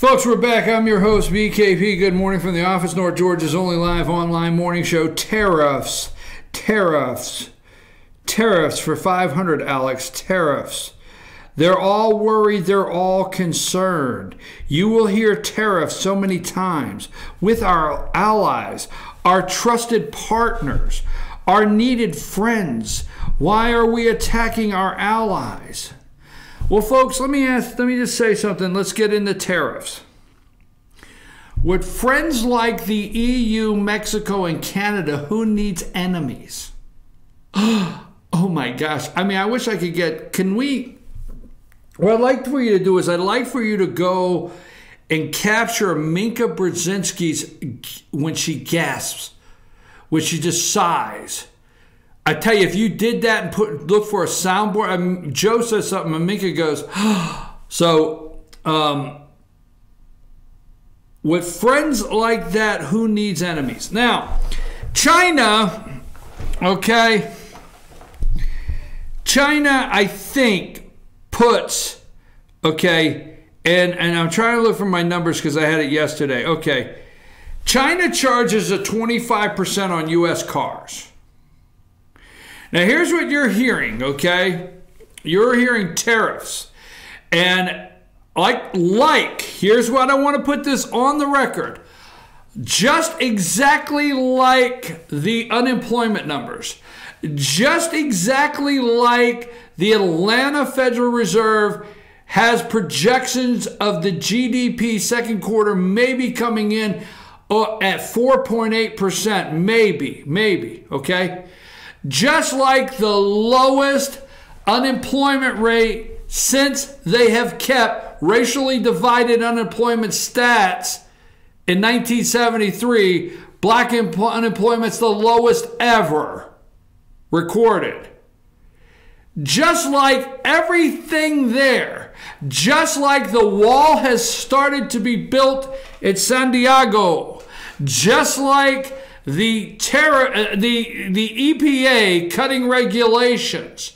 Folks, we're back. I'm your host, BKP. Good morning from the office. North Georgia's only live online morning show. Tariffs for 500, Alex. Tariffs. They're all worried. They're all concerned. You will hear tariffs so many times with our allies, our trusted partners, our needed friends. Why are we attacking our allies? Well, folks, let me just say something. Let's get into tariffs. With friends like the EU, Mexico, and Canada, who needs enemies? Oh my gosh. I mean, I wish I could get, what I'd like for you to do is I'd like for you to go and capture Minka Brzezinski's, when she gasps, when she just sighs. I tell you, if you did that and look for a soundboard, Joe says something and Minka goes, so, with friends like that, who needs enemies? Now, China, okay, China, I think, puts, okay, and I'm trying to look for my numbers because I had it yesterday. Okay, China charges a 25% on U.S. cars. Now, here's what you're hearing, okay? You're hearing tariffs. And here's what I want to put this on the record. Just exactly like the unemployment numbers. Just exactly like the Atlanta Federal Reserve has projections of the GDP second quarter maybe coming in at 4.8%. Maybe, okay? Just like the lowest unemployment rate since they have kept racially divided unemployment stats in 1973, black unemployment's the lowest ever recorded. Just like everything there, just like the wall has started to be built at San Diego, just like the EPA cutting regulations,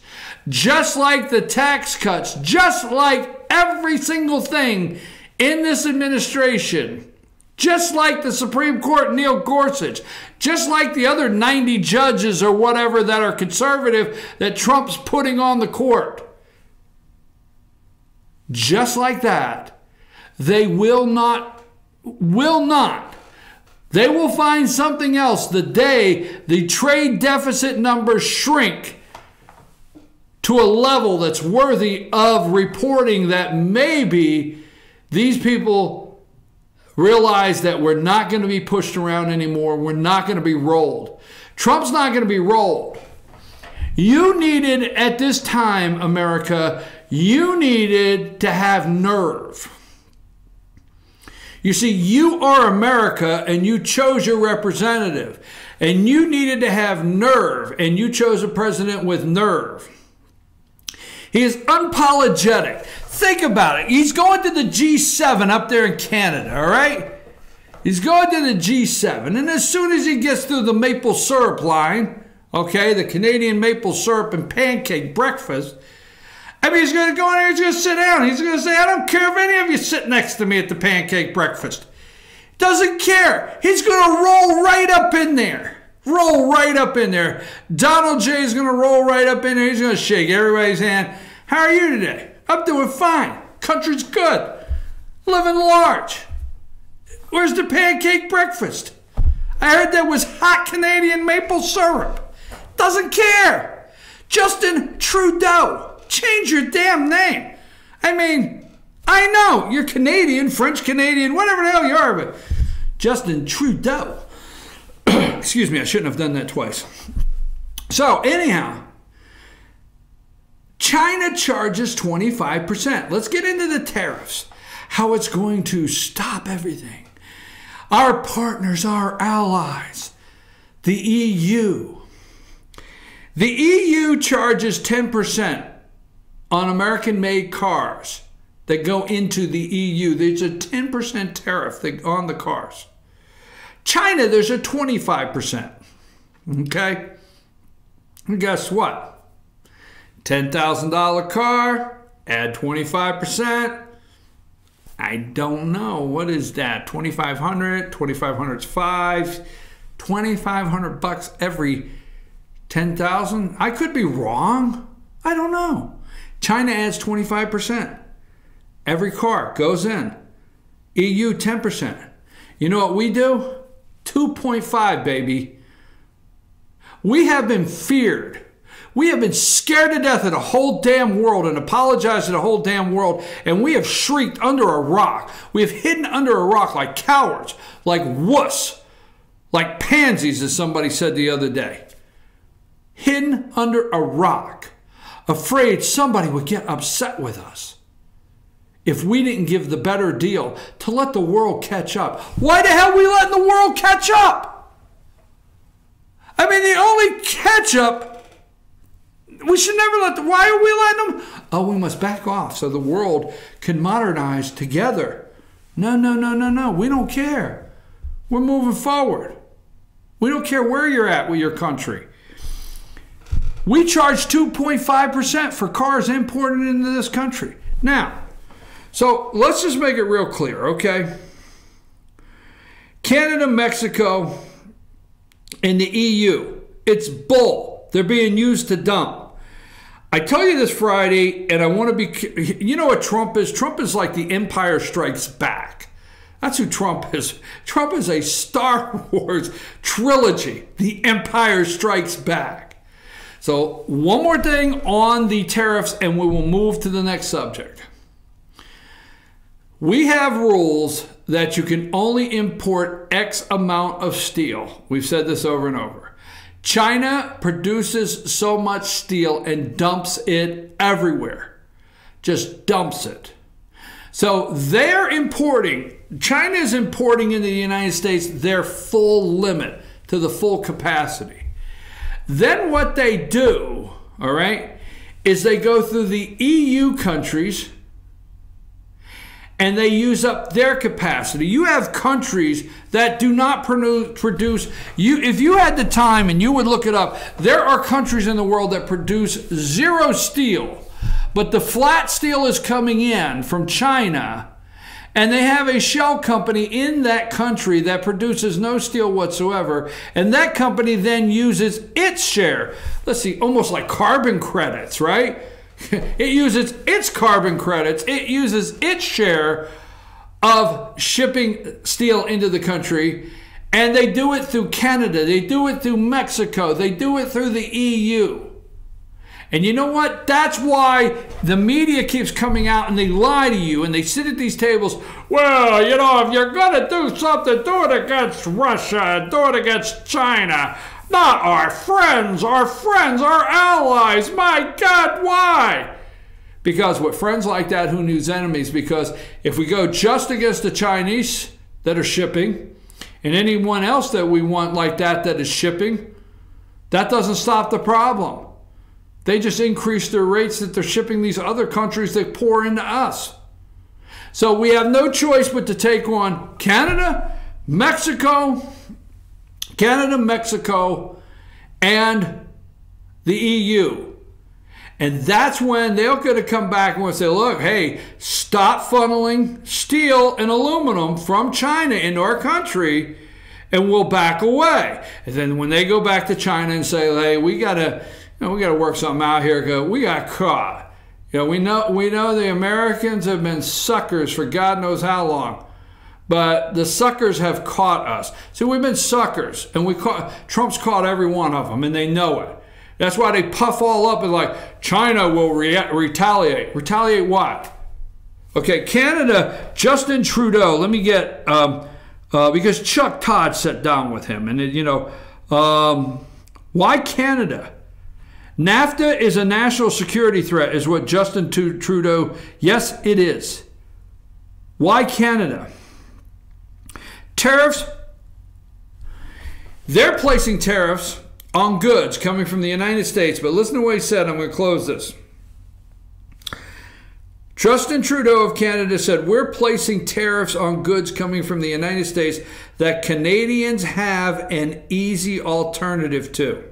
just like the tax cuts, just like every single thing in this administration, just like the Supreme Court, Neil Gorsuch, just like the other 90 judges or whatever that are conservative that Trump's putting on the court, just like that, they will not. They will find something else the day the trade deficit numbers shrink to a level that's worthy of reporting that maybe these people realize that we're not going to be pushed around anymore. We're not going to be rolled. Trump's not going to be rolled. You needed, at this time, America, you needed to have nerve. You see, you are America, and you chose your representative. And you needed to have nerve, and you chose a president with nerve. He is unapologetic. Think about it. He's going to the G7 up there in Canada, all right? He's going to the G7, and as soon as he gets through the maple syrup line, okay, the Canadian maple syrup and pancake breakfast, I mean, he's going to go in there, he's going to sit down. He's going to say, I don't care if any of you sit next to me at the pancake breakfast. Doesn't care. He's going to roll right up in there. Roll right up in there. Donald J. is going to roll right up in there. He's going to shake everybody's hand. How are you today? I'm doing fine. Country's good. Living large. Where's the pancake breakfast? I heard there was hot Canadian maple syrup. Doesn't care. Justin Trudeau. Change your damn name. I mean, I know you're Canadian, French Canadian, whatever the hell you are, but Justin Trudeau. Excuse me, I shouldn't have done that twice. So, anyhow, China charges 25%. Let's get into the tariffs. How it's going to stop everything. Our partners, our allies, the EU. The EU charges 10% on American-made cars that go into the EU. There's a 10% tariff on the cars. China, there's a 25%. Okay? And guess what? $10,000 car, add 25%, I don't know. What is that? 2,500? 2,500 is 5. 2,500 bucks every 10,000? I could be wrong. I don't know. China adds 25%. Every car goes in. EU 10%. You know what we do? 2.5, baby. We have been feared. We have been scared to death of the whole damn world and apologized to the whole damn world, and we have shrieked under a rock. We have hidden under a rock like cowards, like wuss, like pansies, as somebody said the other day. Hidden under a rock, afraid somebody would get upset with us if we didn't give the better deal to let the world catch up. Why the hell are we letting the world catch up? I mean, the only catch up, we should never let why are we letting them? Oh, we must back off so the world can modernize together. No, no, no, no, no. We don't care. We're moving forward. We don't care where you're at with your country. We charge 2.5% for cars imported into this country. Now, so let's just make it real clear, okay? Canada, Mexico, and the EU, it's bull. They're being used to dump. I tell you this Friday, and I want to be, you know what Trump is? Trump is like the Empire Strikes Back. That's who Trump is. Trump is a Star Wars trilogy, The Empire Strikes Back. So one more thing on the tariffs, and we will move to the next subject. We have rules that you can only import X amount of steel. We've said this over and over. China produces so much steel and dumps it everywhere. Just dumps it. So they're importing, China is importing into the United States their full limit to the full capacity. Then what they do, all right, is they go through the EU countries and they use up their capacity. You have countries that do not produce. If you had the time and you would look it up, there are countries in the world that produce zero steel, but the flat steel is coming in from China, and they have a shell company in that country that produces no steel whatsoever, and that company then uses its share. Let's see, almost like carbon credits, right? It uses its carbon credits. It uses its share of shipping steel into the country. And they do it through Canada. They do it through Mexico. They do it through the EU. And you know what? That's why the media keeps coming out and they lie to you and they sit at these tables. Well, you know, if you're going to do something, do it against Russia, do it against China. Not our friends, our allies. My God, why? Because with friends like that, who needs enemies? Because if we go just against the Chinese that are shipping, and anyone else that we want like that is shipping, that doesn't stop the problem. They just increase their rates that they're shipping these other countries that pour into us. So we have no choice but to take on Canada, Mexico, and the EU. And that's when they're going to come back and say, look, hey, stop funneling steel and aluminum from China into our country, and we'll back away. And then when they go back to China and say, hey, we got to work something out here because we got caught. You know, we know the Americans have been suckers for God knows how long. But the suckers have caught us. See, we've been suckers, and Trump's caught every one of them, and they know it. That's why they puff all up and like, China will retaliate. Retaliate what? Okay, Canada, Justin Trudeau, let me get, because Chuck Todd sat down with him, and why Canada? NAFTA is a national security threat, is what Justin Trudeau, yes, it is. Why Canada? Tariffs, they're placing tariffs on goods coming from the United States. But listen to what he said. I'm going to close this. Justin Trudeau of Canada said, we're placing tariffs on goods coming from the United States that Canadians have an easy alternative to.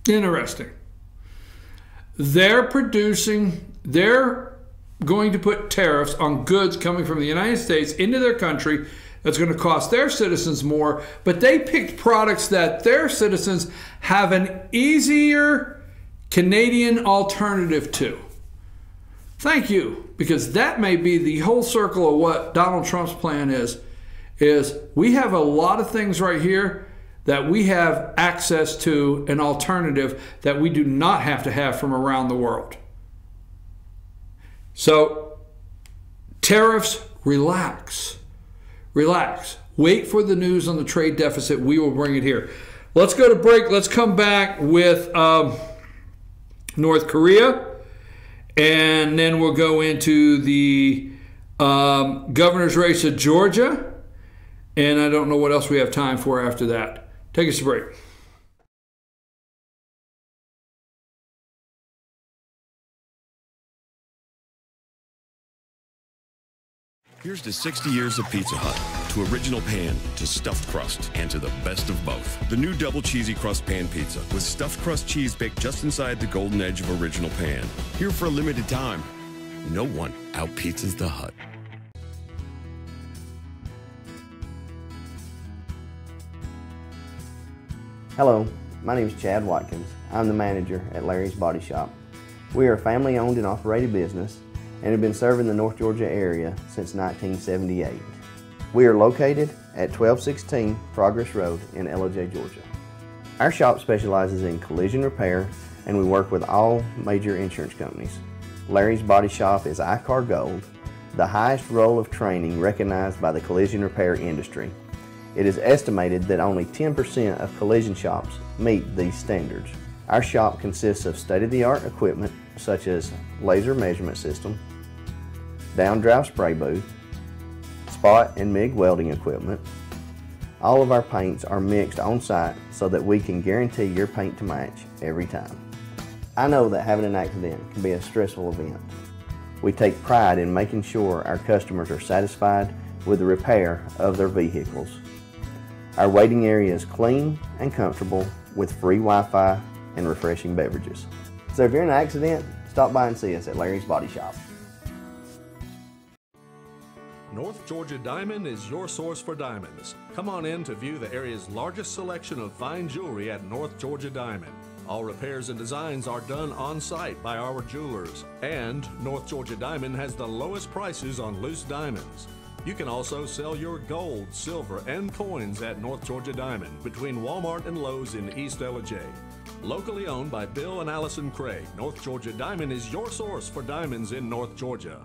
Interesting. They're producing, they're going to put tariffs on goods coming from the United States into their country that's going to cost their citizens more, but they picked products that their citizens have an easier Canadian alternative to. Thank you, because that may be the whole circle of what Donald Trump's plan is we have a lot of things right here that we have access to an alternative that we do not have to have from around the world. So, tariffs, relax. Relax. Wait for the news on the trade deficit. We will bring it here. Let's go to break. Let's come back with North Korea. And then we'll go into the governor's race of Georgia. And I don't know what else we have time for after that. Take us a break. Here's to 60 years of Pizza Hut, to original pan, to stuffed crust, and to the best of both. The new double cheesy crust pan pizza with stuffed crust cheese baked just inside the golden edge of original pan. Here for a limited time. No one out-pizzas the Hut. Hello, my name is Chad Watkins. I'm the manager at Larry's Body Shop. We are a family-owned and operated business and have been serving the North Georgia area since 1978. We are located at 1216 Progress Road in LOJ, Georgia. Our shop specializes in collision repair and we work with all major insurance companies. Larry's Body Shop is ICAR Gold, the highest role of training recognized by the collision repair industry. It is estimated that only 10% of collision shops meet these standards. Our shop consists of state-of-the-art equipment such as laser measurement system, down-drive spray booth, spot and MIG welding equipment. All of our paints are mixed on-site so that we can guarantee your paint to match every time. I know that having an accident can be a stressful event. We take pride in making sure our customers are satisfied with the repair of their vehicles. Our waiting area is clean and comfortable with free Wi-Fi and refreshing beverages. So if you're in an accident, stop by and see us at Larry's Body Shop. North Georgia Diamond is your source for diamonds. Come on in to view the area's largest selection of fine jewelry at North Georgia Diamond. All repairs and designs are done on-site by our jewelers. And North Georgia Diamond has the lowest prices on loose diamonds. You can also sell your gold, silver, and coins at North Georgia Diamond between Walmart and Lowe's in East LJ. Locally owned by Bill and Allison Craig, North Georgia Diamond is your source for diamonds in North Georgia.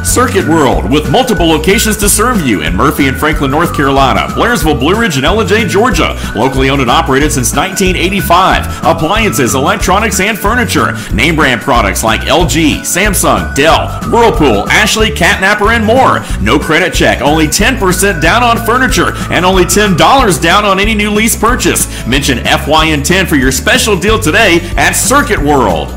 Circuit World, with multiple locations to serve you in Murphy and Franklin, North Carolina, Blairsville, Blue Ridge, and LJ, Georgia. Locally owned and operated since 1985. Appliances, electronics, and furniture. Name brand products like LG, Samsung, Dell, Whirlpool, Ashley, Catnapper, and more. No credit check, only 10% down on furniture, and only $10 down on any new lease purchase. Mention FYN10 for your special deal today at Circuit World.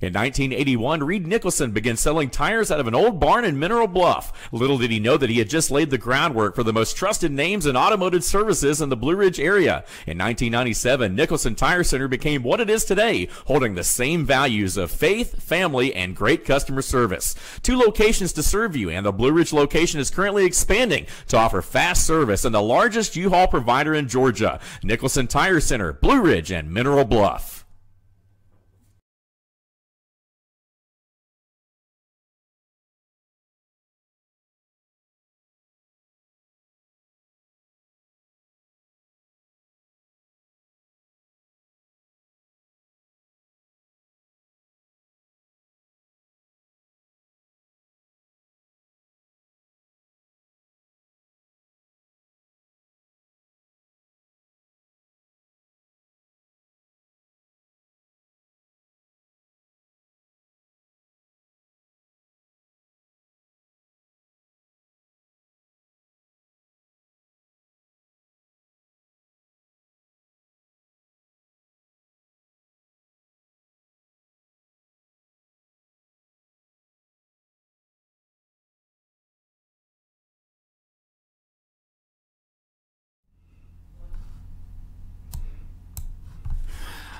In 1981, Reed Nicholson began selling tires out of an old barn in Mineral Bluff. Little did he know that he had just laid the groundwork for the most trusted names in automotive services in the Blue Ridge area. In 1997, Nicholson Tire Center became what it is today, holding the same values of faith, family, and great customer service. 2 locations to serve you, and the Blue Ridge location is currently expanding to offer fast service and the largest U-Haul provider in Georgia. Nicholson Tire Center, Blue Ridge, and Mineral Bluff.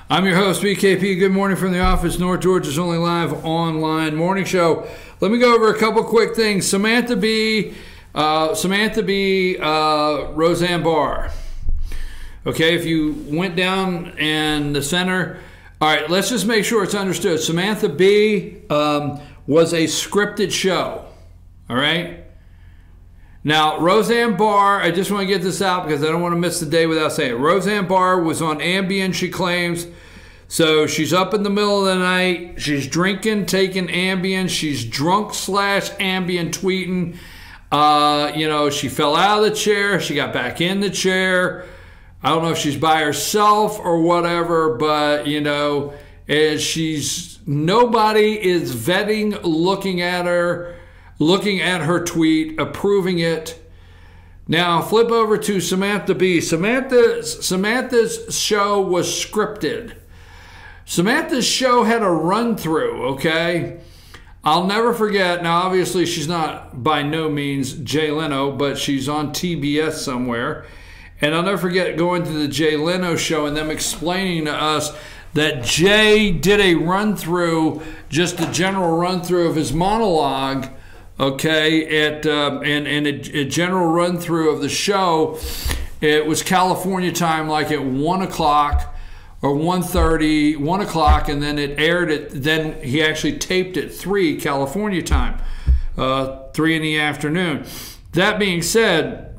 I'm your host, BKP. Good morning from the office. North Georgia's only live online morning show. Let me go over a couple quick things. Samantha B, Roseanne Barr. Okay, if you went down in the center, all right, let's just make sure it's understood. Samantha B was a scripted show, all right? Now, Roseanne Barr, I just want to get this out because I don't want to miss the day without saying it. Roseanne Barr was on Ambien, she claims. So she's up in the middle of the night. She's drinking, taking Ambien. She's drunk / Ambien tweeting. She fell out of the chair. She got back in the chair. I don't know if she's by herself or whatever, but, nobody is vetting, looking at her tweet, approving it. Now, flip over to Samantha B. Samantha's show was scripted. Samantha's show had a run-through, okay? I'll never forget. Now, obviously, she's not by no means Jay Leno, but she's on TBS somewhere. And I'll never forget going to the Jay Leno show and them explaining to us that Jay did a run-through, just a general run-through of his monologue, okay, and a general run-through of the show. It was California time, like at 1 o'clock or 1:30, 1 o'clock, and then it aired it. Then he actually taped it 3 California time, 3 in the afternoon. That being said,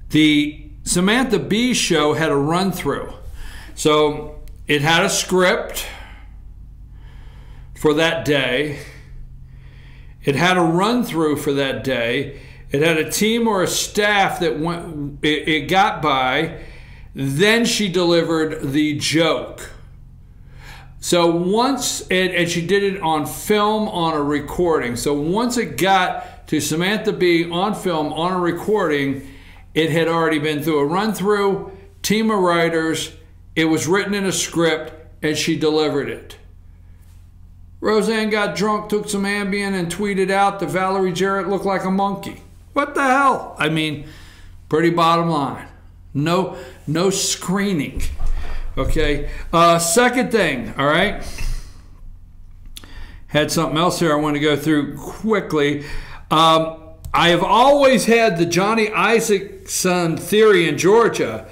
the Samantha B show had a run-through. So it had a script for that day. It had a run-through for that day. It had a team or a staff that it got by. Then she delivered the joke. So once, and she did it on film, on a recording. So once it got to Samantha B on film, on a recording, it had already been through a run-through, team of writers. It was written in a script, and she delivered it. Roseanne got drunk, took some Ambien, and tweeted out that Valerie Jarrett looked like a monkey. What the hell? I mean, pretty bottom line. No screening. Okay. Second thing, all right. Had something else here I want to go through quickly. I have always had the Johnny Isaacson theory in Georgia.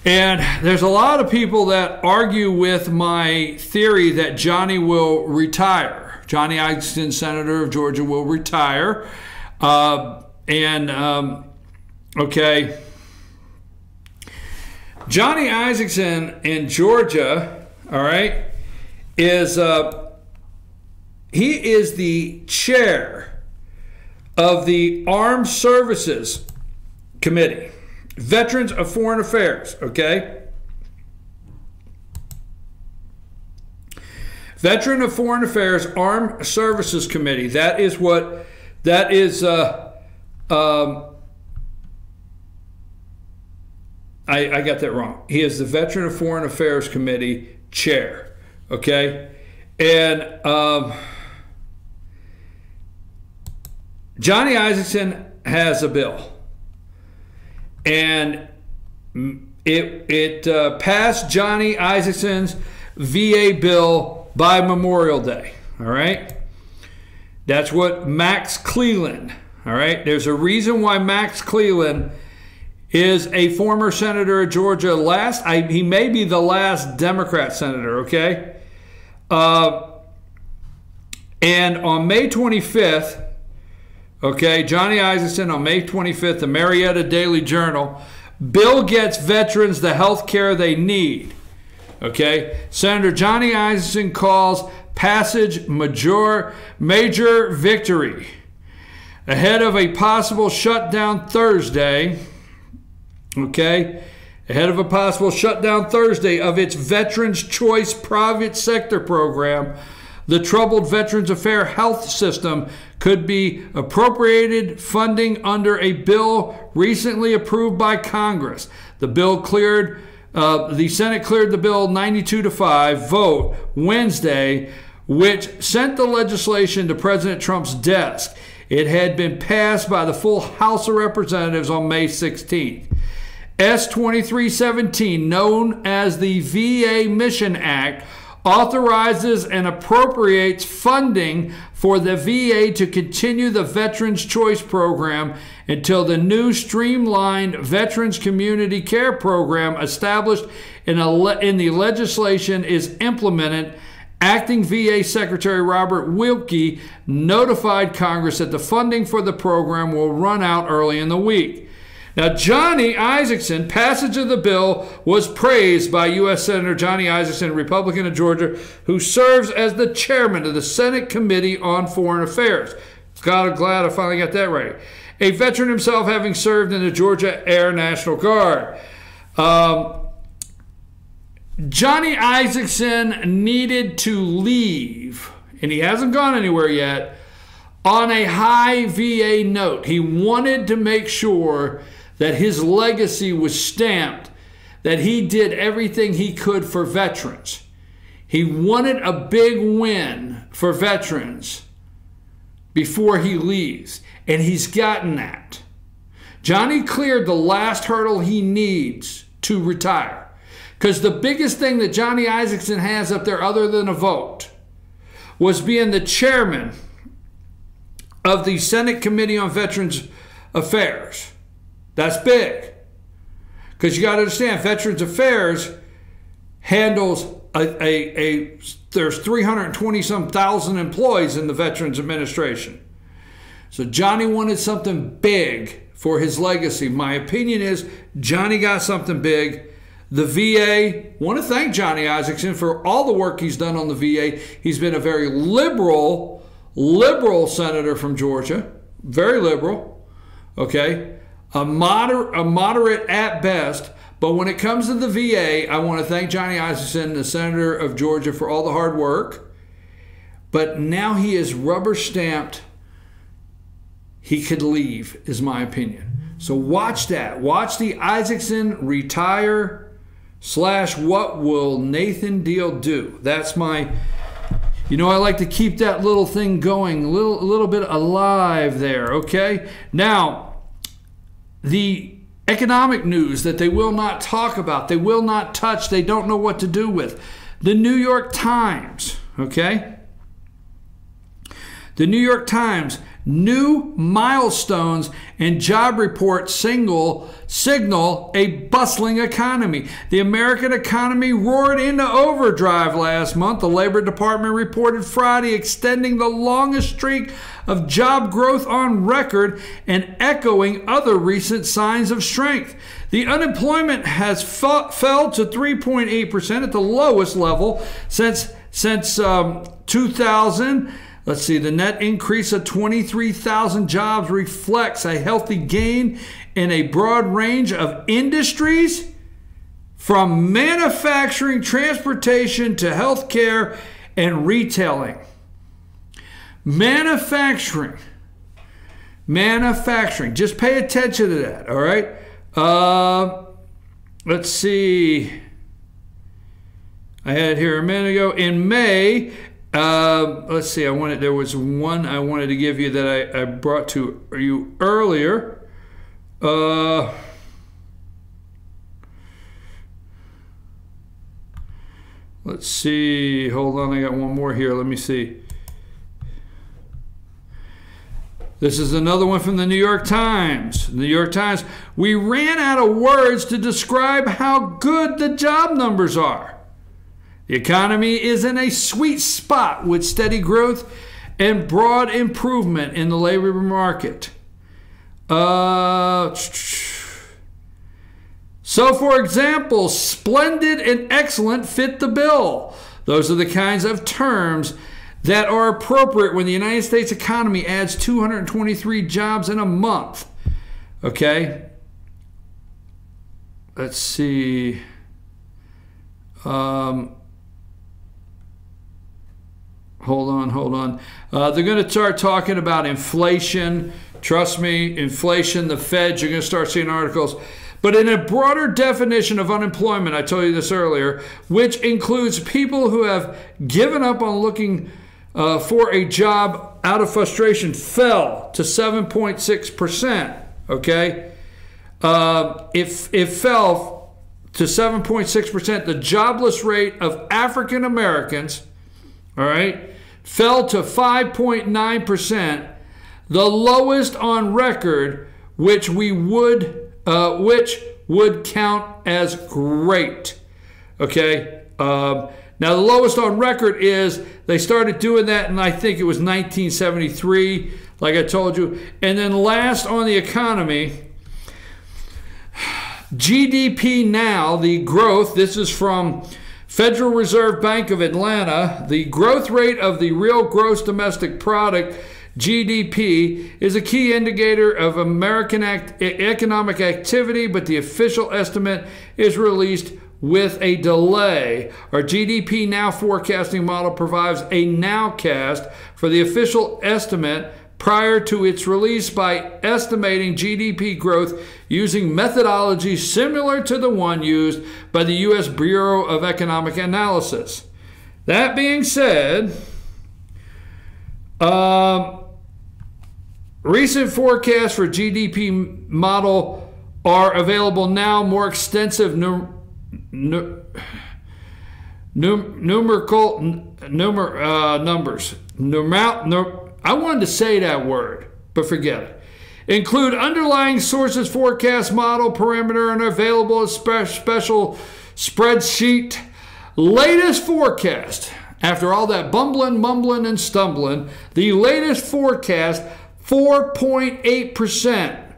And there's a lot of people that argue with my theory that Johnny will retire. Johnny Isaacson, Senator of Georgia, will retire. Okay. Johnny Isaacson in Georgia, all right, he is the chair of the Armed Services Committee, Veterans of Foreign Affairs, okay? Veteran of Foreign Affairs Armed Services Committee. That is what, that is, I got that wrong. He is the Veteran of Foreign Affairs Committee chair, okay? And Johnny Isaacson has a bill. And it passed Johnny Isaacson's VA bill by Memorial Day, all right? That's what Max Cleland, all right? There's a reason why Max Cleland is a former senator of Georgia. He may be the last Democrat senator, okay? And on May 25th, okay, Johnny Isaacson on May 25th, the Marietta Daily Journal, bill gets veterans the health care they need, okay? Senator Johnny Isaacson calls passage major victory. Ahead of a possible shutdown Thursday, okay, ahead of a possible shutdown Thursday of its Veterans Choice private sector program, the troubled Veterans Affairs health system could be appropriated funding under a bill recently approved by Congress. The bill cleared, the Senate cleared the bill 92-5 vote Wednesday, which sent the legislation to President Trump's desk. It had been passed by the full House of Representatives on May 16th. S-2317, known as the VA Mission Act, authorizes and appropriates funding for the VA to continue the Veterans Choice Program until the new streamlined Veterans Community Care Program established in the legislation is implemented. Acting VA Secretary Robert Wilkie notified Congress that the funding for the program will run out early in the week. Now, Johnny Isakson, passage of the bill was praised by U.S. Senator Johnny Isakson, Republican of Georgia, who serves as the chairman of the Senate Committee on Foreign Affairs. Glad I finally got that right. A veteran himself, having served in the Georgia Air National Guard. Johnny Isakson needed to leave, and he hasn't gone anywhere yet, on a high VA note. He wanted to make sure that his legacy was stamped, that he did everything he could for veterans. He wanted a big win for veterans before he leaves, and he's gotten that. Johnny cleared the last hurdle he needs to retire, because the biggest thing that Johnny Isakson has up there other than a vote was being the chairman of the Senate Committee on Veterans Affairs. That's big, because you got to understand, Veterans Affairs handles there's 320-some thousand employees in the Veterans Administration. So Johnny wanted something big for his legacy. My opinion is Johnny got something big. The VA, want to thank Johnny Isakson for all the work he's done on the VA. He's been a very liberal senator from Georgia, very liberal, okay? A moderate at best, but when it comes to the VA, I want to thank Johnny Isakson, the senator of Georgia, for all the hard work. But now he is rubber stamped. He could leave, is my opinion. So watch that. Watch the Isakson retire / what will Nathan Deal do? That's my, I like to keep that little thing going, a little bit alive there, okay? Now, the economic news that they will not talk about, they will not touch, they don't know what to do with. The New York Times, okay? The New York Times, new milestones and job reports signal a bustling economy. The American economy roared into overdrive last month. The Labor Department reported Friday, extending the longest streak of job growth on record and echoing other recent signs of strength. The unemployment has fell to 3.8% at the lowest level since 2000. Let's see, the net increase of 23,000 jobs reflects a healthy gain in a broad range of industries, from manufacturing, transportation, to healthcare and retailing. Manufacturing. Just pay attention to that, all right? Let's see. I had it here a minute ago. In May, let's see, there was one I wanted to give you that I brought to you earlier. Let's see, hold on, I got one more here, let me see. This is another one from the New York Times. The New York Times, we ran out of words to describe how good the job numbers are. The economy is in a sweet spot with steady growth and broad improvement in the labor market. So, for example, splendid and excellent fit the bill. Those are the kinds of terms that are appropriate when the United States economy adds 223 jobs in a month. Okay? Let's see. Hold on. They're going to start talking about inflation. Trust me, inflation, the Fed, you're going to start seeing articles. But in a broader definition of unemployment, I told you this earlier, which includes people who have given up on looking for a job out of frustration, fell to 7.6%. Okay? it fell to 7.6%. The jobless rate of African Americans, all right, fell to 5.9%, the lowest on record, which would count as great. Okay. Now the lowest on record is they started doing that, and I think it was 1973, like I told you. And then last on the economy, GDP now, the growth, this is from Federal Reserve Bank of Atlanta, the growth rate of the real gross domestic product, GDP, is a key indicator of American economic activity, but the official estimate is released with a delay. Our GDP Now forecasting model provides a nowcast for the official estimate prior to its release by estimating GDP growth using methodology similar to the one used by the U.S. Bureau of Economic Analysis. That being said, recent forecasts for GDP model are available now. More extensive numerical numbers. I wanted to say that word, but forget it. Include underlying sources, forecast model, parameter, and available as special spreadsheet. Latest forecast. After all that bumbling, mumbling, and stumbling, the latest forecast, 4.8%.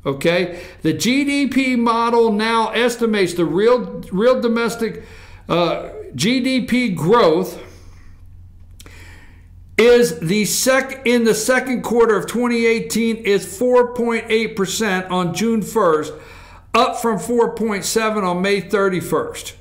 Okay? The GDP model now estimates the real domestic GDP growth is in the second quarter of 2018 is 4.8% on June 1st, up from 4.7 on May 31st.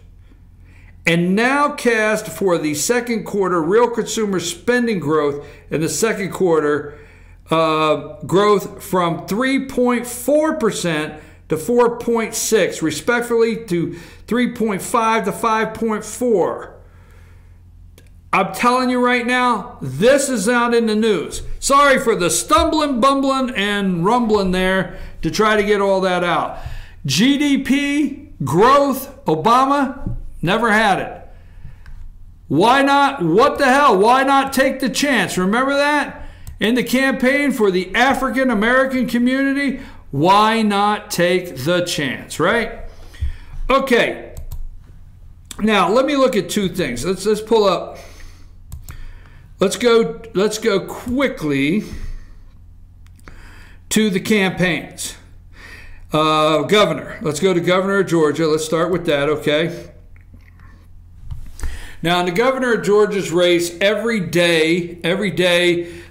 And now cast for the second quarter real consumer spending growth in the second quarter growth from 3.4% to 4.6, respectively to 3.5 to 5.4. I'm telling you right now, this is out in the news. Sorry for the stumbling, bumbling, and rumbling there to try to get all that out. GDP growth, Obama never had it. Why not? What the hell? Why not take the chance? Remember that? In the campaign for the African American community, why not take the chance, right? Okay. Now, let me look at two things. Let's pull up. Let's go quickly to the campaigns. Governor. Let's go to Governor of Georgia. Let's start with that, okay? Now, in the Governor of Georgia's race, every day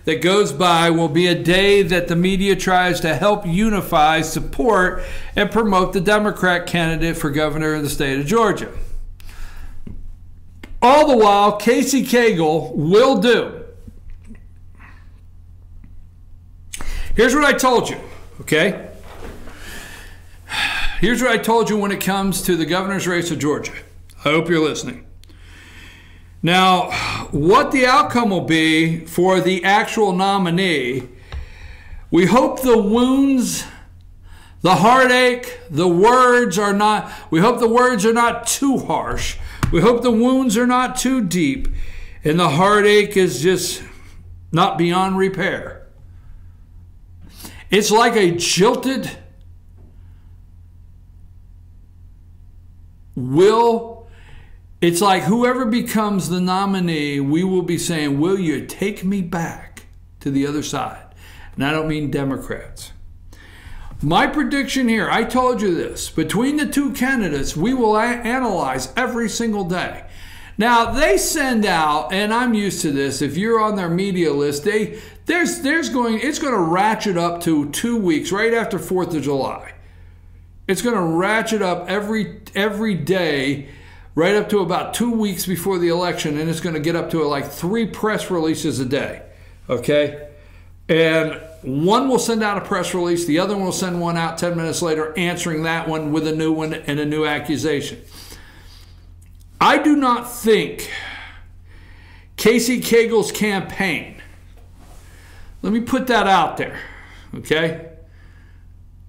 that goes by will be a day that the media tries to help unify, support, and promote the Democrat candidate for governor of the state of Georgia. All the while, Casey Cagle will do. Here's what I told you, okay? Here's what I told you when it comes to the governor's race of Georgia. I hope you're listening. Now, what the outcome will be for the actual nominee, we hope the wounds, the heartache, the words are not, we hope the words are not too harsh. We hope the wounds are not too deep and the heartache is just not beyond repair. It's like a jilted will. It's like whoever becomes the nominee, we will be saying, will you take me back to the other side? And I don't mean Democrats. My prediction here, I told you this, between the two candidates, we will analyze every single day. Now, they send out, and I'm used to this, if you're on their media list, it's going to ratchet up to 2 weeks, right after 4th of July. It's going to ratchet up every day, right up to about 2 weeks before the election, and it's going to get up to like 3 press releases a day, okay? And one will send out a press release, the other one will send one out 10 minutes later, answering that one with a new one and a new accusation. I do not think Casey Cagle's campaign, let me put that out there, okay?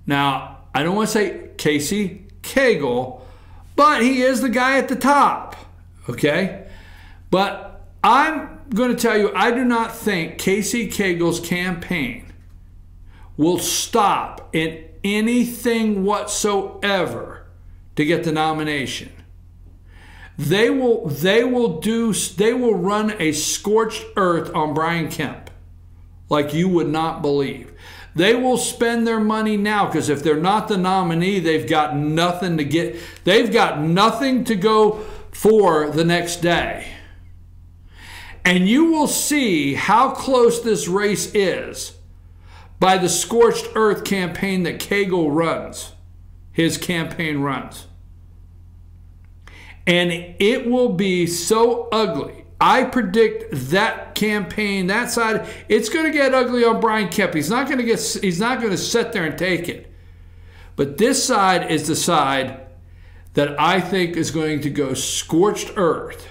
Now, I don't want to say Casey Cagle, but he is the guy at the top, okay? But I'm going to tell you, I do not think Casey Cagle's campaign will stop in anything whatsoever to get the nomination. They will run a scorched earth on Brian Kemp like you would not believe. They will spend their money now, because if they're not the nominee, they've got nothing to get. They've got nothing to go for the next day. And you will see how close this race is by the scorched earth campaign that Cagle runs, his campaign runs. And it will be so ugly. I predict that campaign, that side, it's going to get ugly on Brian Kemp. He's not going to sit there and take it. But this side is the side that I think is going to go scorched earth.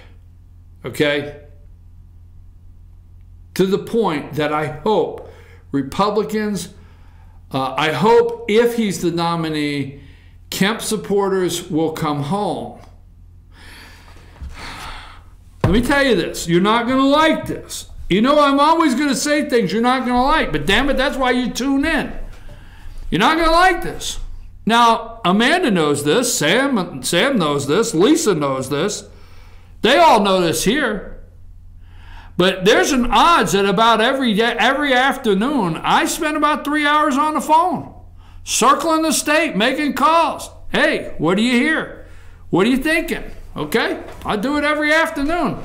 Okay? To the point that I hope Republicans, I hope if he's the nominee, Kemp supporters will come home. Let me tell you this. You're not going to like this. You know, I'm always going to say things you're not going to like, but damn it, that's why you tune in. You're not going to like this. Now, Amanda knows this. Sam knows this. Lisa knows this. They all know this here. But there's an odds that about every afternoon, I spend about 3 hours on the phone, circling the state, making calls. Hey, what do you hear? What are you thinking? Okay? I do it every afternoon.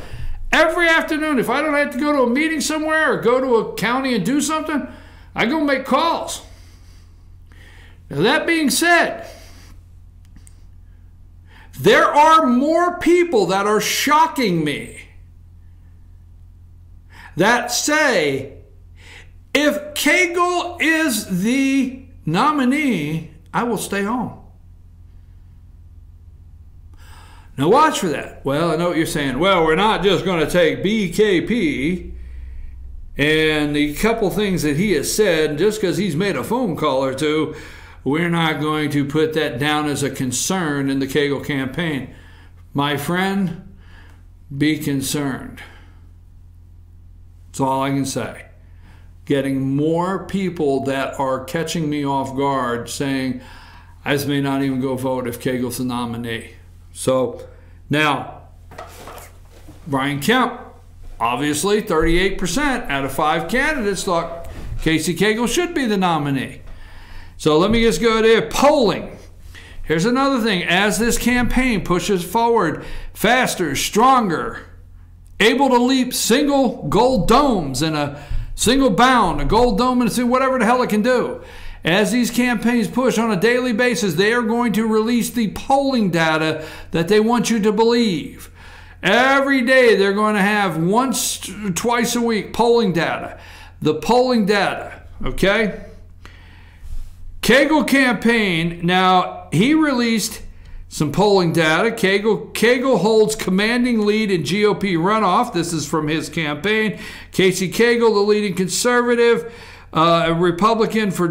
Every afternoon. If I don't have to go to a meeting somewhere or go to a county and do something, I go make calls. Now, that being said, there are more people that are shocking me that say, if Cagle is the nominee, I will stay home. Now watch for that. Well, I know what you're saying. Well, we're not just going to take BKP and the couple things that he has said, just because he's made a phone call or two, we're not going to put that down as a concern in the Cagle campaign. My friend, be concerned. That's all I can say. Getting more people that are catching me off guard saying, I just may not even go vote if Cagle's the nominee. So now, Brian Kemp, obviously 38% out of 5 candidates thought Casey Cagle should be the nominee. So let me just go there. Polling. Here's another thing. As this campaign pushes forward faster, stronger, able to leap single gold domes in a single bound, a gold dome and whatever the hell it can do. As these campaigns push on a daily basis, they are going to release the polling data that they want you to believe. Every day they're going to have twice a week polling data. The polling data, okay? Cagle campaign, now he released some polling data. Cagle holds commanding lead in GOP runoff. This is from his campaign. Casey Cagle, the leading conservative, a Republican for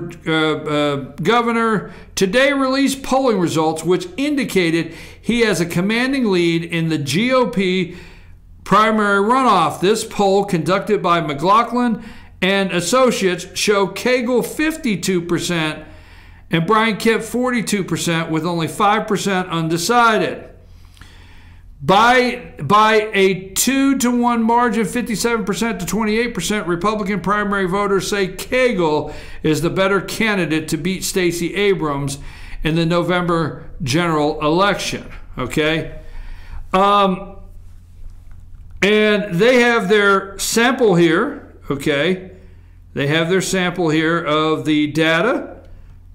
governor, today released polling results which indicated he has a commanding lead in the GOP primary runoff. This poll, conducted by McLaughlin and Associates, show Cagle 52% and Brian Kemp 42%, with only 5% undecided. By a 2-to-1 margin, 57% to 28%, Republican primary voters say Cagle is the better candidate to beat Stacey Abrams in the November general election. Okay? And they have their sample here. Okay? They have their sample here of the data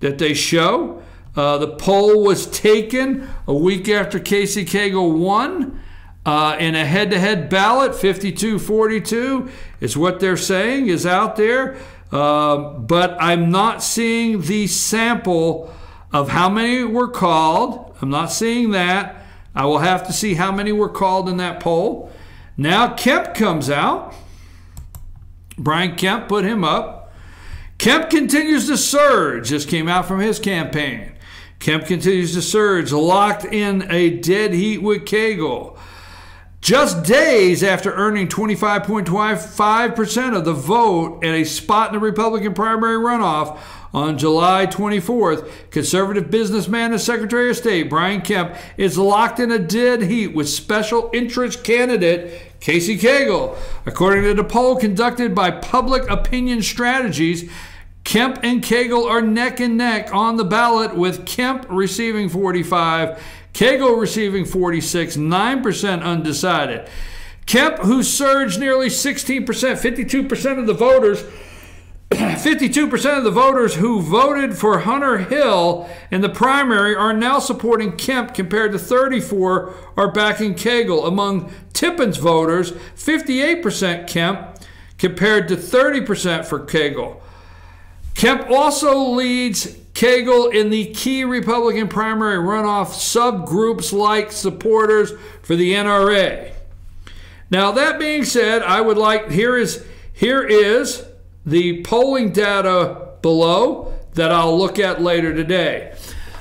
that they show. The poll was taken a week after Casey Cagle won in a head-to-head ballot. 52-42 is what they're saying is out there. But I'm not seeing the sample of how many were called. I'm not seeing that. I will have to see how many were called in that poll. Now Kemp comes out. Brian Kemp put him up. Kemp continues to surge. This came out from his campaign. Kemp continues to surge, locked in a dead heat with Cagle. Just days after earning 25.25% of the vote and a spot in the Republican primary runoff on July 24th, conservative businessman and Secretary of State Brian Kemp is locked in a dead heat with special interest candidate Casey Cagle. According to the poll conducted by Public Opinion Strategies, Kemp and Cagle are neck and neck on the ballot, with Kemp receiving 45, Cagle receiving 46, 9% undecided. Kemp, who surged nearly 16%, 52% of the voters, 52% of the voters who voted for Hunter Hill in the primary are now supporting Kemp, compared to 34 are backing Cagle. Among Tippin's voters, 58% Kemp compared to 30% for Cagle. Kemp also leads Cagle in the key Republican primary runoff subgroups like supporters for the NRA. Now, that being said, I would like, here is the polling data below that I'll look at later today.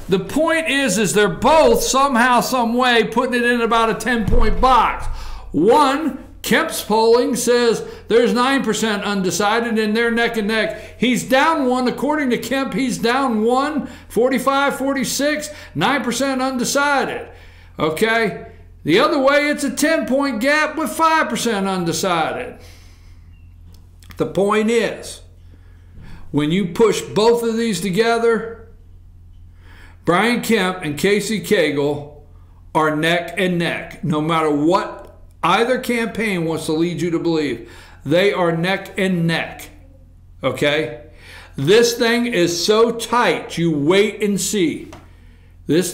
The point is they're both somehow, some way putting it in about a 10-point box. One, Kemp's polling says there's 9% undecided and they're neck and neck. He's down one. According to Kemp, he's down one, 45, 46, 9% undecided. Okay? The other way, it's a 10-point gap with 5% undecided. The point is, when you push both of these together, Brian Kemp and Casey Cagle are neck and neck. No matter what either campaign wants to lead you to believe, they are neck and neck. Okay? This thing is so tight, you wait and see. This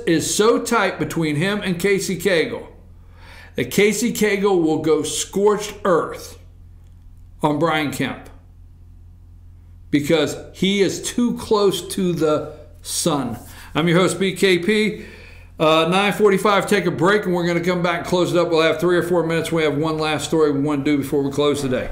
is so tight between him and Casey Cagle that Casey Cagle will go scorched earth on Brian Kemp because he is too close to the sun. I'm your host, BKP. 9:45, take a break, and we're going to come back and close it up. We'll have 3 or 4 minutes. We have one last story we want to do before we close today.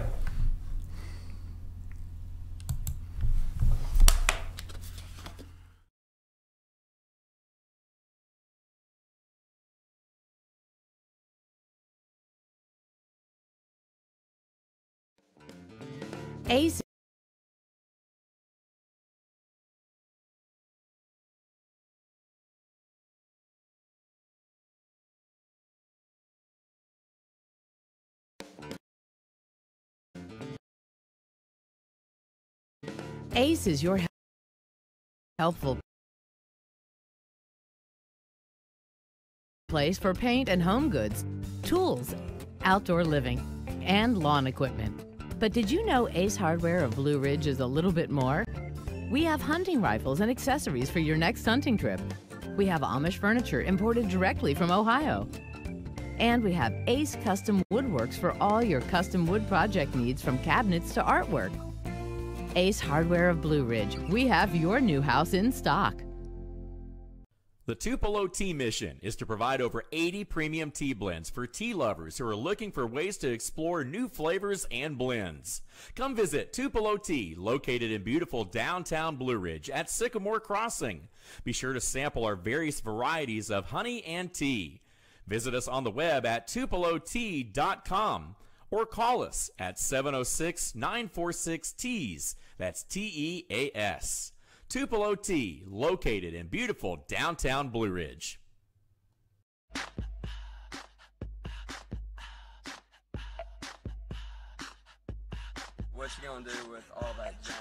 Ace Ace is your helpful place for paint and home goods, tools, outdoor living, and lawn equipment. But did you know Ace Hardware of Blue Ridge is a little bit more? We have hunting rifles and accessories for your next hunting trip. We have Amish furniture imported directly from Ohio. And we have Ace Custom Woodworks for all your custom wood project needs, from cabinets to artwork. Ace Hardware of Blue Ridge, we have your new house in stock. The Tupelo Tea mission is to provide over 80 premium tea blends for tea lovers who are looking for ways to explore new flavors and blends. Come visit Tupelo Tea, located in beautiful downtown Blue Ridge at Sycamore Crossing. Be sure to sample our various varieties of honey and tea. Visit us on the web at tupelotea.com or call us at 706-946-TEAS. That's T-E-A-S. Tupelo Tea, located in beautiful downtown Blue Ridge. What you gonna do with all that junk?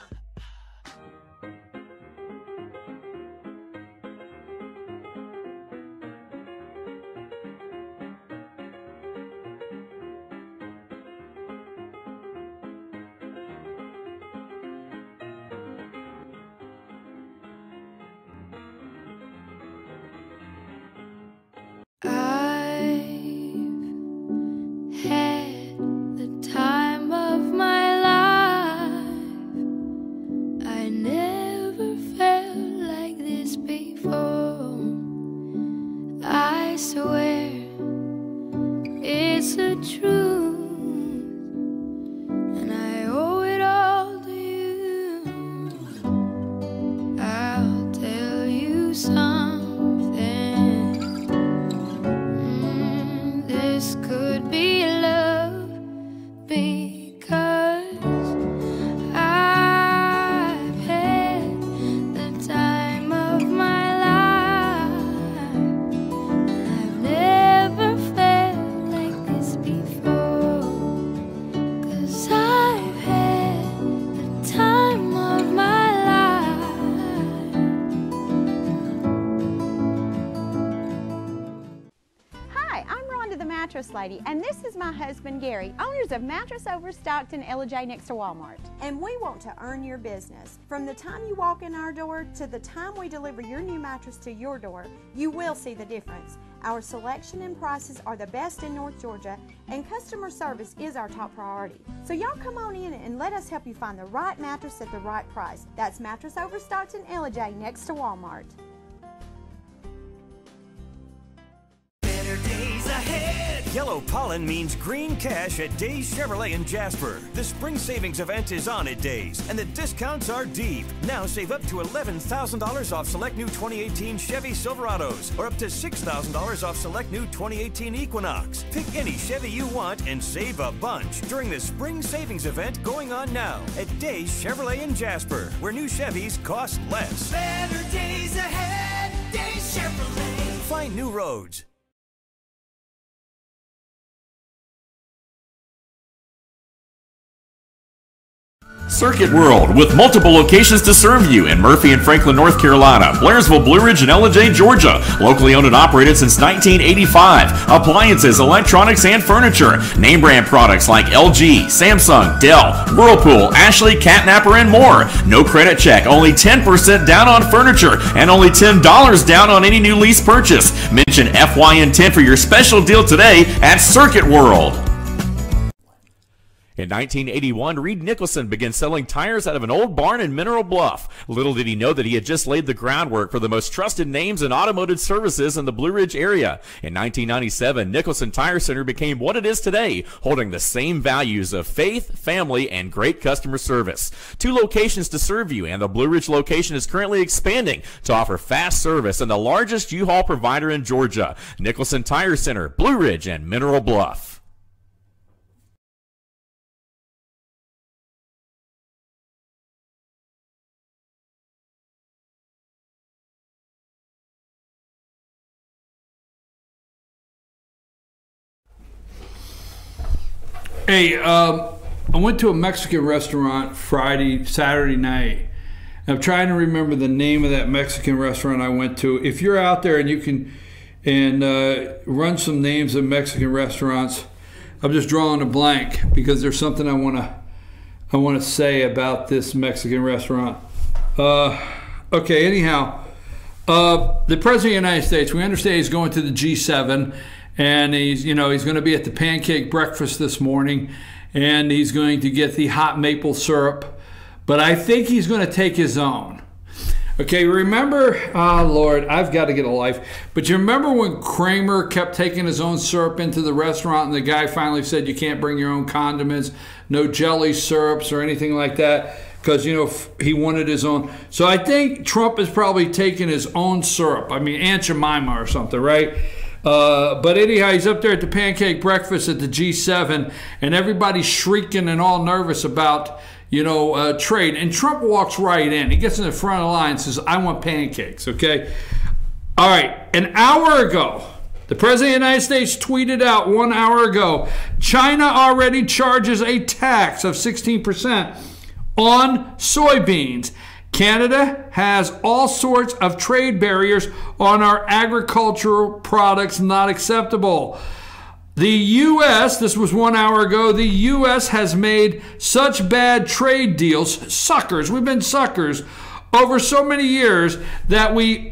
So First Lady, and this is my husband Gary, owners of Mattress Overstocked and LJ next to Walmart. And we want to earn your business. From the time you walk in our door to the time we deliver your new mattress to your door, you will see the difference. Our selection and prices are the best in North Georgia, and customer service is our top priority. So y'all come on in and let us help you find the right mattress at the right price. That's Mattress Overstocked and LJ next to Walmart. Better days ahead. Yellow pollen means green cash at Days Chevrolet in Jasper. The spring savings event is on at Days, and the discounts are deep. Now save up to $11,000 off select new 2018 Chevy Silverados, or up to $6,000 off select new 2018 Equinox. Pick any Chevy you want and save a bunch during the spring savings event going on now at Days Chevrolet in Jasper, where new Chevys cost less. Better days ahead, Days Chevrolet. Find new roads. Circuit World, with multiple locations to serve you in Murphy and Franklin, North Carolina, Blairsville, Blue Ridge, and Ellijay, Georgia. Locally owned and operated since 1985. Appliances, electronics, and furniture. Name brand products like LG, Samsung, Dell, Whirlpool, Ashley, Catnapper, and more. No credit check, only 10% down on furniture, and only $10 down on any new lease purchase. Mention FYN10 for your special deal today at Circuit World. In 1981, Reed Nicholson began selling tires out of an old barn in Mineral Bluff. Little did he know that he had just laid the groundwork for the most trusted names in automotive services in the Blue Ridge area. In 1997, Nicholson Tire Center became what it is today, holding the same values of faith, family, and great customer service. 2 locations to serve you, and the Blue Ridge location is currently expanding to offer fast service and the largest U-Haul provider in Georgia. Nicholson Tire Center, Blue Ridge, and Mineral Bluff. Hey, I went to a Mexican restaurant Saturday night. I'm trying to remember the name of that Mexican restaurant I went to. If you're out there and you can run some names of Mexican restaurants, I'm just drawing a blank because there's something I want to say about this Mexican restaurant. Okay, anyhow, the President of the United States, we understand he's going to the G7. And he's going to be at the pancake breakfast this morning, and he's going to get the hot maple syrup. But I think he's going to take his own. Okay, remember, Lord, I've got to get a life. But you remember when Kramer kept taking his own syrup into the restaurant, and the guy finally said you can't bring your own condiments, no jelly syrups or anything like that, because, he wanted his own. So I think Trump is probably taking his own syrup. I mean, Aunt Jemima or something, right? But anyhow, he's up there at the pancake breakfast at the G7, and everybody's shrieking and all nervous about, trade. And Trump walks right in. He gets in the front of the line and says, I want pancakes, okay? All right, an hour ago, the President of the United States tweeted out 1 hour ago, China already charges a tax of 16% on soybeans. Canada has all sorts of trade barriers on our agricultural products, not acceptable. The U.S., this was 1 hour ago, the U.S. has made such bad trade deals, suckers, we've been suckers, over so many years that we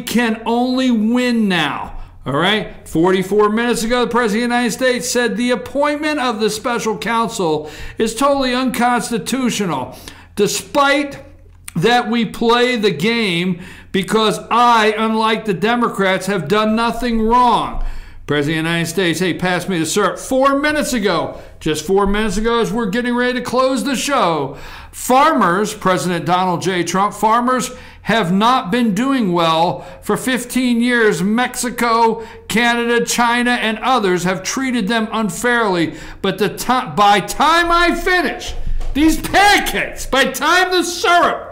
can only win now. All right, 44 minutes ago, the President of the United States said the appointment of the special counsel is totally unconstitutional, despite that we play the game because I, unlike the Democrats, have done nothing wrong. President of the United States, hey, pass me the syrup. 4 minutes ago, just 4 minutes ago, as we're getting ready to close the show, farmers, President Donald J. Trump, farmers have not been doing well for 15 years. Mexico, Canada, China, and others have treated them unfairly. But by time I finish these pancakes, by time the syrup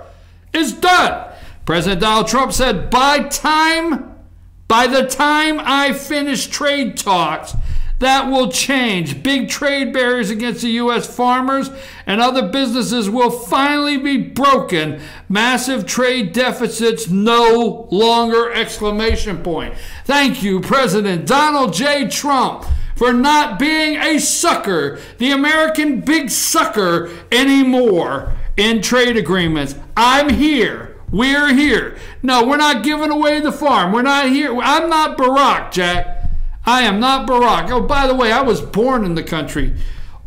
is done, President Donald Trump said, by the time I finish trade talks, that will change. Big trade barriers against the U.S. farmers and other businesses will finally be broken. Massive trade deficits no longer! Exclamation point. Thank you, President Donald J. Trump, for not being a sucker, the American big sucker anymore in trade agreements. I'm here. We're here. No, we're not giving away the farm. We're not here. I'm not Barack, Jack. I am not Barack. Oh, by the way, I was born in the country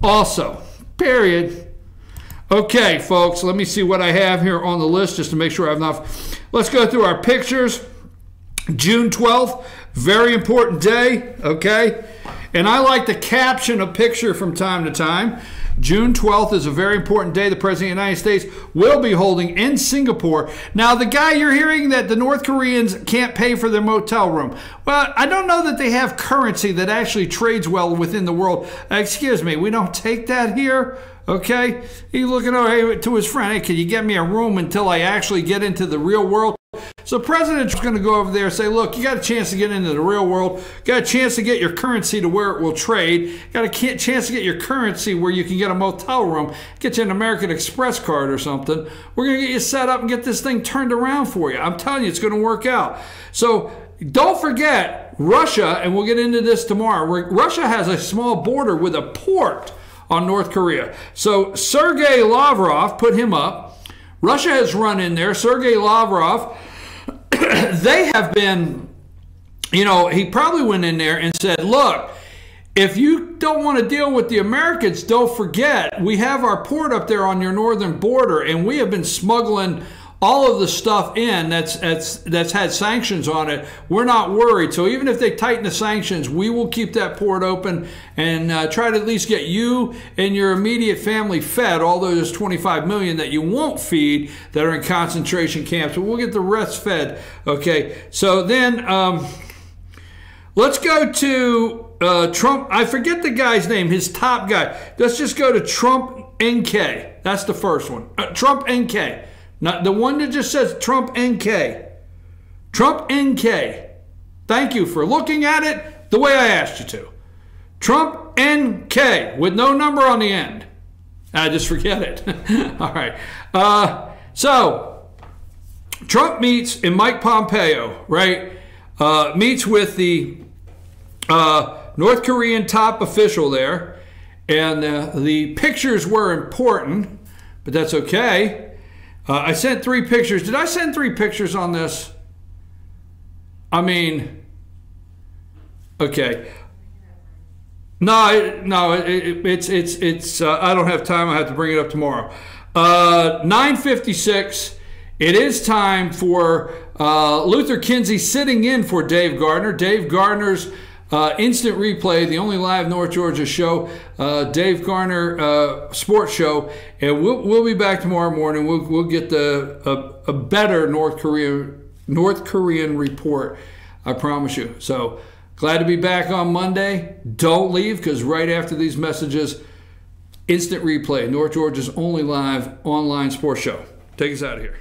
also. Period. Okay, folks, let me see what I have here on the list just to make sure I have enough. Let's go through our pictures. June 12th, very important day, okay? And I like to caption a picture from time to time. June 12th is a very important day the President of the United States will be holding in Singapore. Now, the guy you're hearing that the North Koreans can't pay for their motel room. Well, I don't know that they have currency that actually trades well within the world. Excuse me, we don't take that here. Okay? He's looking over to his friend, hey, can you get me a room until I actually get into the real world? So the president's going to go over there and say, look, you got a chance to get into the real world, got a chance to get your currency to where it will trade, got a chance to get your currency where you can get a motel room, get you an American Express card or something. We're going to get you set up and get this thing turned around for you. I'm telling you, it's going to work out. So don't forget, Russia, and we'll get into this tomorrow, Russia has a small border with a port on North Korea. So Sergei Lavrov put him up. Russia has run in there. Sergei Lavrov, they have been, he probably went in there and said, look, if you don't want to deal with the Americans, don't forget, we have our port up there on your northern border, and we have been smuggling all of the stuff in that's had sanctions on it. We're not worried. So even if they tighten the sanctions, we will keep that port open and try to at least get you and your immediate family fed, although there's 25 million that you won't feed that are in concentration camps. But we'll get the rest fed. Okay, so then let's go to Trump. I forget the guy's name, his top guy. Let's just go to Trump NK. That's the first one. Trump NK. Not the one that just says Trump NK. Trump NK. Thank you for looking at it the way I asked you to. Trump NK with no number on the end. Just forget it. All right. So Trump meets and Mike Pompeo, right? Meets with the North Korean top official there. And the pictures were important, but that's okay. I sent 3 pictures. Did I send 3 pictures on this? I mean, okay. No, it's. I don't have time. I have to bring it up tomorrow. 9:56. It is time for Luther Kinsey sitting in for Dave Gardner. Dave Gardner's instant replay, the only live North Georgia show, Dave Gardner sports show, and we'll be back tomorrow morning. We'll get a better North Korean report, I promise you. So glad to be back on Monday. Don't leave, because right after these messages, instant replay, North Georgia's only live online sports show. Take us out of here.